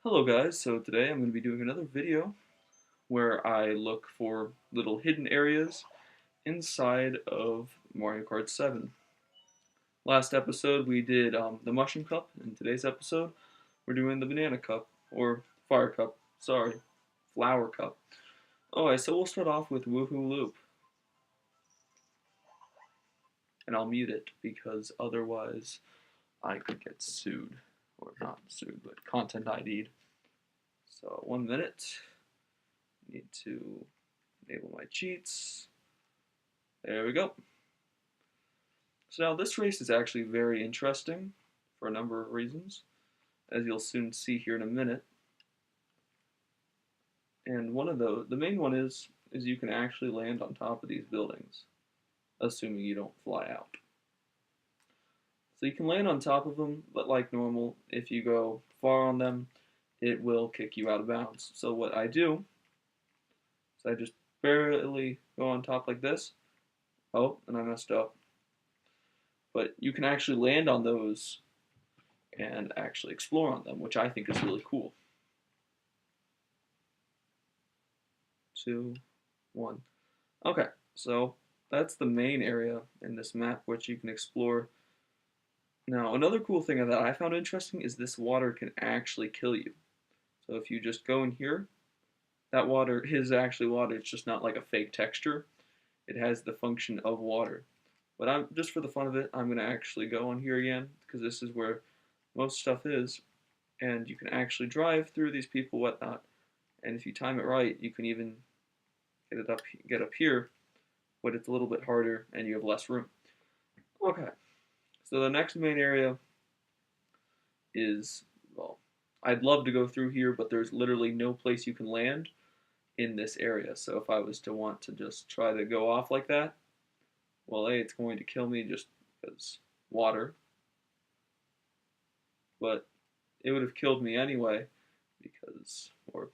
Hello guys, so today I'm going to be doing another video where I look for little hidden areas inside of Mario Kart 7. Last episode we did the Mushroom Cup, in today's episode we're doing the Banana Cup, or Fire Cup, sorry, Flower Cup. Alright, so we'll start off with Woohoo Loop, and I'll mute it because otherwise I could get sued, or not sued, but content ID'd. So 1 minute. Need to enable my cheats. There we go. So now this race is actually very interesting for a number of reasons, as you'll soon see here in a minute. And one of the main one is you can actually land on top of these buildings, assuming you don't fly out. So you can land on top of them, but like normal, if you go far on them, it will kick you out of bounds. So what I do is I just barely go on top like this. Oh, and I messed up. But you can actually land on those and actually explore on them, which I think is really cool. 2, 1. Okay, so that's the main area in this map which you can explore. Now, another cool thing that I found interesting is this water can actually kill you. So if you just go in here, that water is actually water. It's just not like a fake texture. It has the function of water. But I'm just for the fun of it, I'm going to actually go on here again, because this is where most stuff is, and you can actually drive through these people, whatnot, and if you time it right, you can even get up here, but it's a little bit harder, and you have less room. Okay, so the next main area is, well, I'd love to go through here, but there's literally no place you can land in this area, so if I was to want to just try to go off like that, well, A, it's going to kill me just because water, but it would have killed me anyway because, or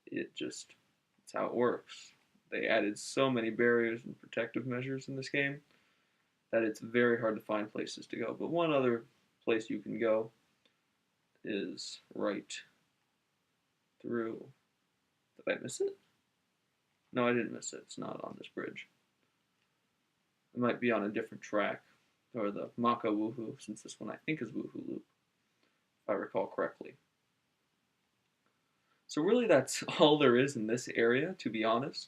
it just, it's how it works. They added so many barriers and protective measures in this game that it's very hard to find places to go. But one other place you can go is right through. Did I miss it? No, I didn't miss it. It's not on this bridge. It might be on a different track, or the Maka Woohoo, since this one I think is Woohoo Loop, if I recall correctly. So really that's all there is in this area, to be honest.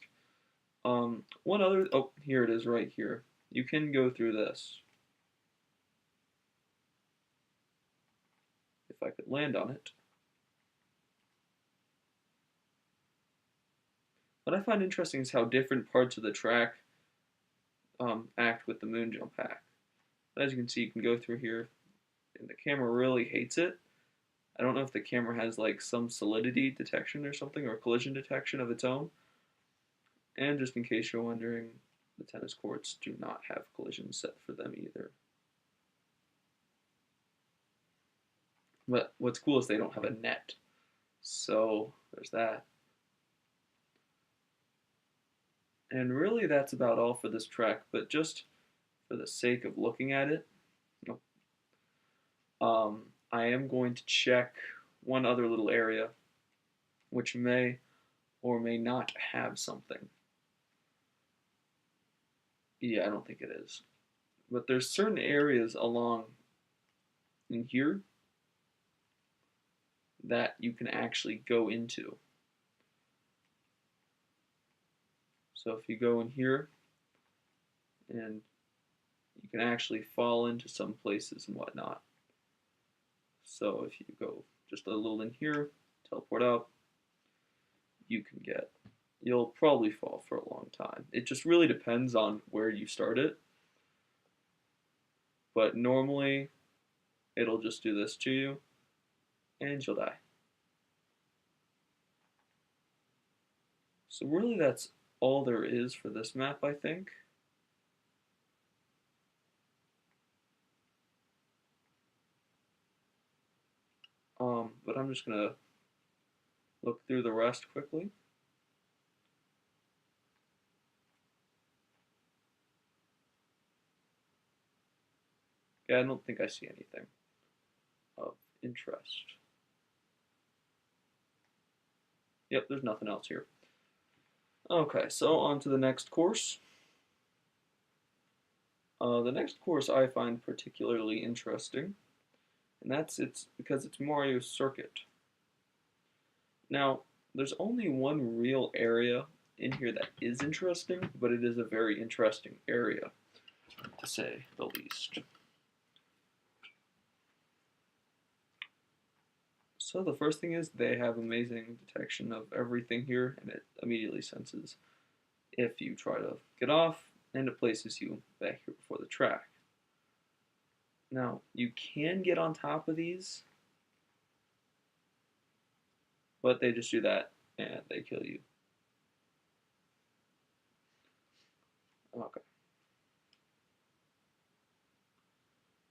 One other, oh, here it is right here. You can go through this. If I could land on it. What I find interesting is how different parts of the track act with the moon jump hack. As you can see, you can go through here, and the camera really hates it. I don't know if the camera has like some solidity detection or something, or collision detection of its own. And just in case you're wondering, the tennis courts do not have collision set for them either. But what's cool is they don't have a net. So there's that. And really that's about all for this track, but just for the sake of looking at it, I am going to check one other little area which may or may not have something. Yeah, I don't think it is. But there's certain areas along in here that you can actually go into. So if you go in here, and you can actually fall into some places and whatnot. So if you go just a little in here, teleport out, you'll probably fall for a long time. It just really depends on where you start it. But normally, it'll just do this to you, and you'll die. So really that's all there is for this map, I think. But I'm just gonna look through the rest quickly. Yeah, I don't think I see anything of interest. Yep, there's nothing else here. Okay, so on to the next course. The next course I find particularly interesting, and it's because it's Mario Circuit. Now, there's only one real area in here that is interesting, but it is a very interesting area, to say the least. So the first thing is they have amazing detection of everything here, and it immediately senses if you try to get off, and it places you back here before the track. Now, you can get on top of these, but they just do that, and they kill you. Okay.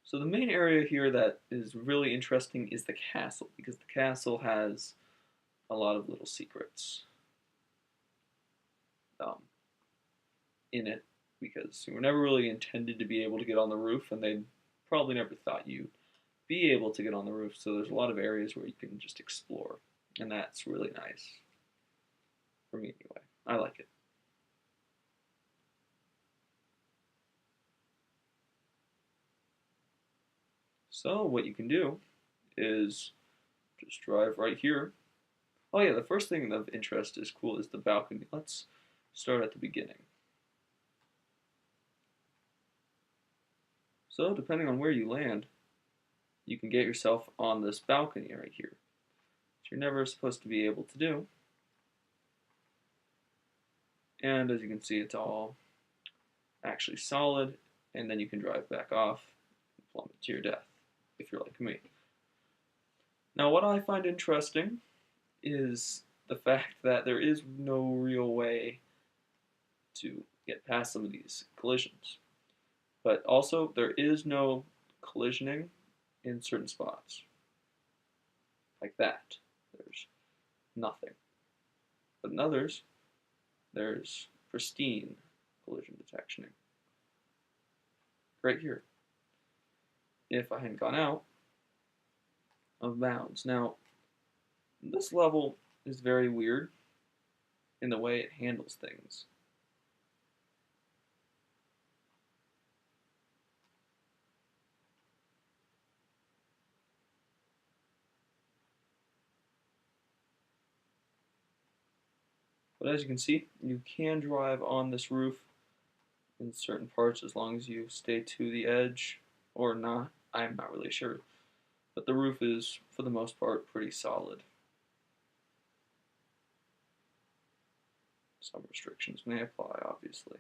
So the main area here that is really interesting is the castle, because the castle has a lot of little secrets um, in it, because you were never really intended to be able to get on the roof, and they probably never thought you'd be able to get on the roof, so there's a lot of areas where you can just explore, and that's really nice, for me anyway. I like it. So what you can do is just drive right here. Oh yeah, the first thing of interest is cool is the balcony. Let's start at the beginning. So depending on where you land, you can get yourself on this balcony right here, which you're never supposed to be able to do. And as you can see, it's all actually solid, and then you can drive back off and plummet to your death, if you're like me. Now what I find interesting is the fact that there is no real way to get past some of these collisions. But also, there is no collisioning in certain spots. Like that. There's nothing. But in others, there's pristine collision detectioning. Right here. If I hadn't gone out of bounds. Now, this level is very weird in the way it handles things. But as you can see, you can drive on this roof in certain parts as long as you stay to the edge or not. I'm not really sure. But the roof is, for the most part, pretty solid. Some restrictions may apply, obviously.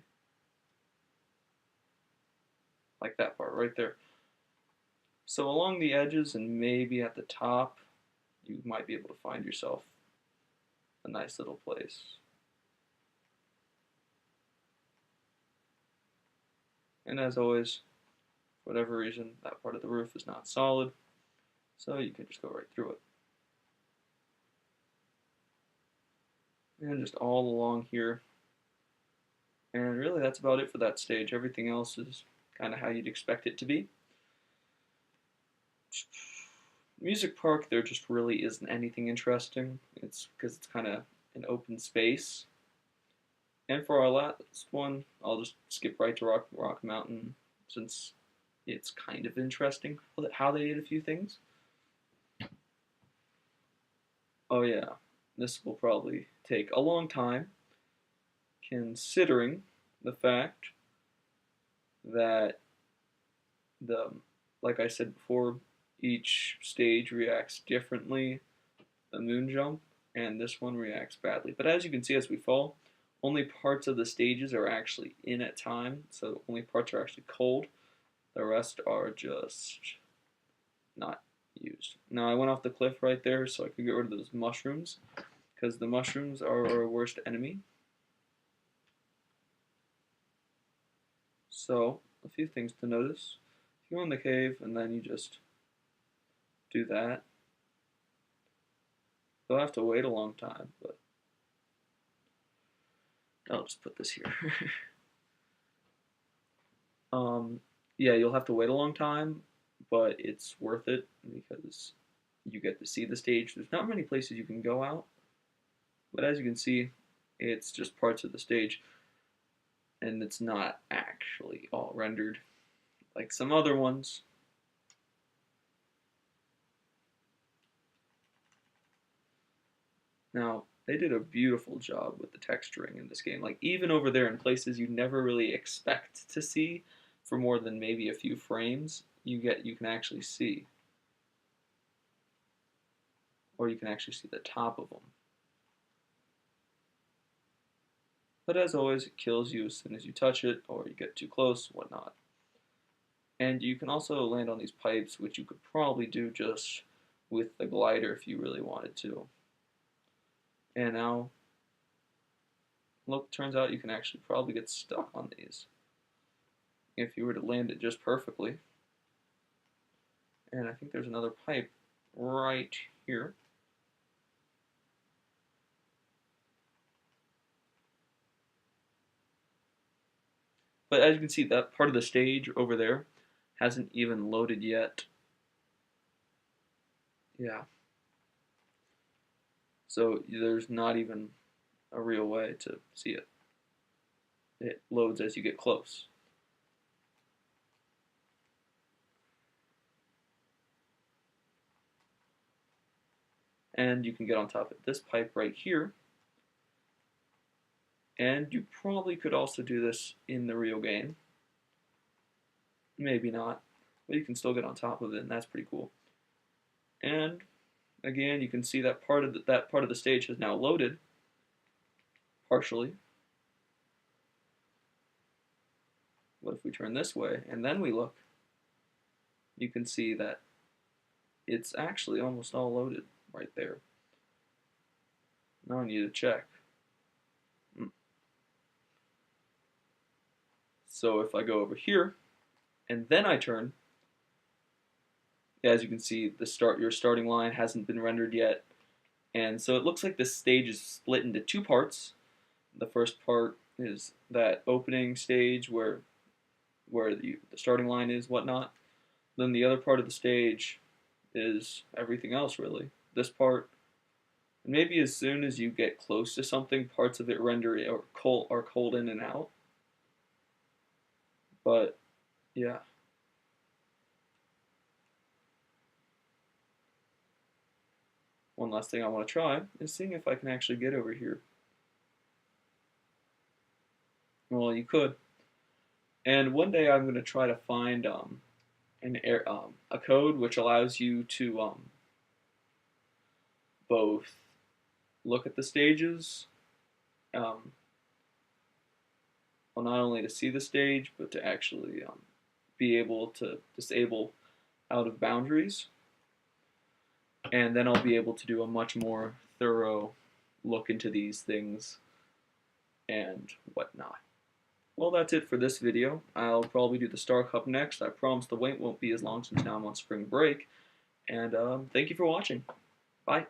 Like that part right there. So along the edges and maybe at the top, you might be able to find yourself a nice little place. And as always, for whatever reason, that part of the roof is not solid, so you can just go right through it. And just all along here. And really that's about it for that stage. Everything else is kind of how you'd expect it to be. Music Park, there just really isn't anything interesting. It's because it's kind of an open space. And for our last one, I'll just skip right to Rock Mountain, since it's kind of interesting how they did a few things. Oh yeah, this will probably take a long time, considering the fact that like I said before, each stage reacts differently. The moon jump, and this one reacts badly. But as you can see, as we fall, only parts of the stages are actually in at time, so only parts are actually cold. The rest are just not used. Now I went off the cliff right there so I could get rid of those mushrooms, because the mushrooms are our worst enemy. So, a few things to notice. If you go in the cave and then you just do that, you'll have to wait a long time, but I'll just put this here. Yeah, you'll have to wait a long time, but it's worth it because you get to see the stage. There's not many places you can go out But as you can see, it's just parts of the stage, and it's not actually all rendered like some other ones. Now, they did a beautiful job with the texturing in this game. Like, even over there in places you never really expect to see for more than maybe a few frames, you can actually see. Or you can actually see the top of them. But as always, it kills you as soon as you touch it, or you get too close, whatnot. And you can also land on these pipes, which you could probably do just with the glider if you really wanted to. And now, look, turns out you can actually probably get stuck on these if you were to land it just perfectly. And I think there's another pipe right here. But as you can see, that part of the stage over there hasn't even loaded yet. Yeah. So there's not even a real way to see it. It loads as you get close. And you can get on top of this pipe right here. And you probably could also do this in the real game. Maybe not, but you can still get on top of it, and that's pretty cool. And again, you can see that part of the stage has now loaded partially. What if we turn this way and then we look? You can see that it's actually almost all loaded right there. Now I need to check. So if I go over here and then I turn, as you can see, your starting line hasn't been rendered yet. And so it looks like this stage is split into two parts. The first part is that opening stage where the starting line is, whatnot. Then the other part of the stage is everything else, really. This part, and maybe as soon as you get close to something, parts of it render or are cold in and out. But yeah. One last thing I want to try is seeing if I can actually get over here. Well, you could. And one day I'm going to try to find a code which allows you to both look at the stages, well, not only to see the stage, but to actually be able to disable out of boundaries. And then I'll be able to do a much more thorough look into these things and whatnot. Well, that's it for this video. I'll probably do the Star Cup next. I promise the wait won't be as long since now I'm on spring break. And thank you for watching. Bye.